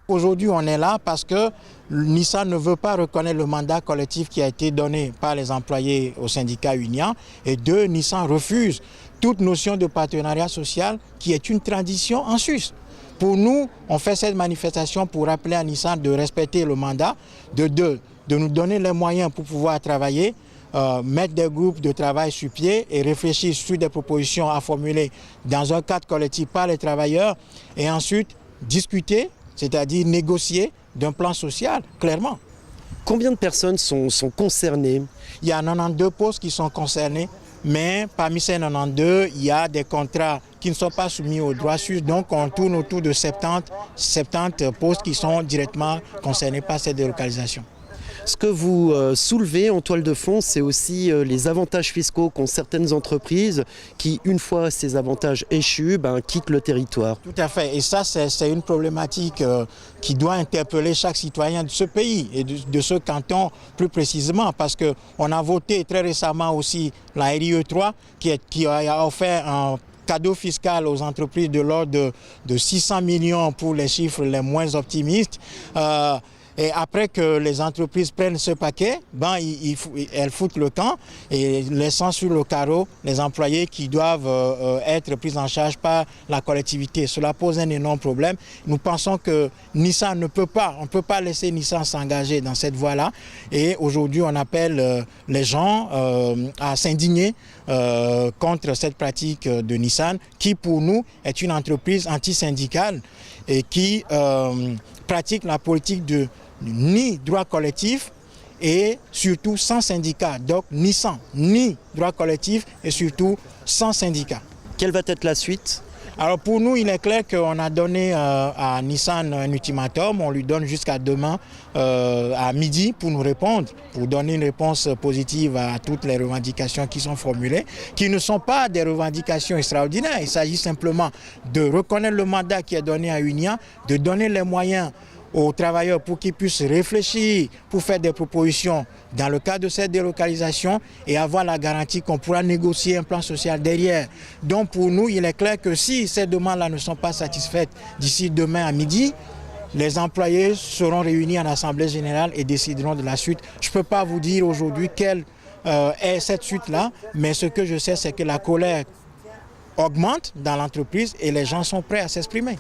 Aujourd'hui, on est là parce que Nissan ne veut pas reconnaître le mandat collectif qui a été donné par les employés au syndicat Union. Et deux, Nissan refuse toute notion de partenariat social qui est une tradition en Suisse. Pour nous, on fait cette manifestation pour rappeler à Nissan de respecter le mandat, de nous donner les moyens pour pouvoir travailler, mettre des groupes de travail sur pied et réfléchir sur des propositions à formuler dans un cadre collectif par les travailleurs et ensuite discuter, c'est-à-dire négocier d'un plan social, clairement. Combien de personnes sont concernées? Il y a 92 postes qui sont concernés, mais parmi ces 92, il y a des contrats qui ne sont pas soumis au droit suisse, donc on tourne autour de 70 postes qui sont directement concernés par cette délocalisation. Ce que vous soulevez en toile de fond, c'est aussi les avantages fiscaux qu'ont certaines entreprises qui, une fois ces avantages échus, quittent le territoire. Tout à fait. Et ça, c'est une problématique qui doit interpeller chaque citoyen de ce pays et de ce canton plus précisément, parce qu'on a voté très récemment aussi la RIE 3 qui a offert un cadeau fiscal aux entreprises de l'ordre de 600 millions pour les chiffres les moins optimistes. Et après que les entreprises prennent ce paquet, elles foutent le camp et laissant sur le carreau les employés qui doivent être pris en charge par la collectivité. Cela pose un énorme problème. Nous pensons que Nissan on ne peut pas laisser Nissan s'engager dans cette voie-là. Et aujourd'hui, on appelle les gens à s'indigner contre cette pratique de Nissan, qui pour nous est une entreprise antisyndicale et qui pratique la politique de ni droit collectif et surtout sans syndicat. Donc Nissan, ni droit collectif et surtout sans syndicat. Quelle va être la suite? Alors pour nous, il est clair qu'on a donné à Nissan un ultimatum. On lui donne jusqu'à demain à midi pour nous répondre, pour donner une réponse positive à toutes les revendications qui sont formulées, qui ne sont pas des revendications extraordinaires. Il s'agit simplement de reconnaître le mandat qui est donné à Union, de donner les moyens aux travailleurs pour qu'ils puissent réfléchir, pour faire des propositions dans le cadre de cette délocalisation et avoir la garantie qu'on pourra négocier un plan social derrière. Donc pour nous, il est clair que si ces demandes-là ne sont pas satisfaites d'ici demain à midi, les employés seront réunis en assemblée générale et décideront de la suite. Je ne peux pas vous dire aujourd'hui quelle est cette suite-là, mais ce que je sais, c'est que la colère augmente dans l'entreprise et les gens sont prêts à s'exprimer.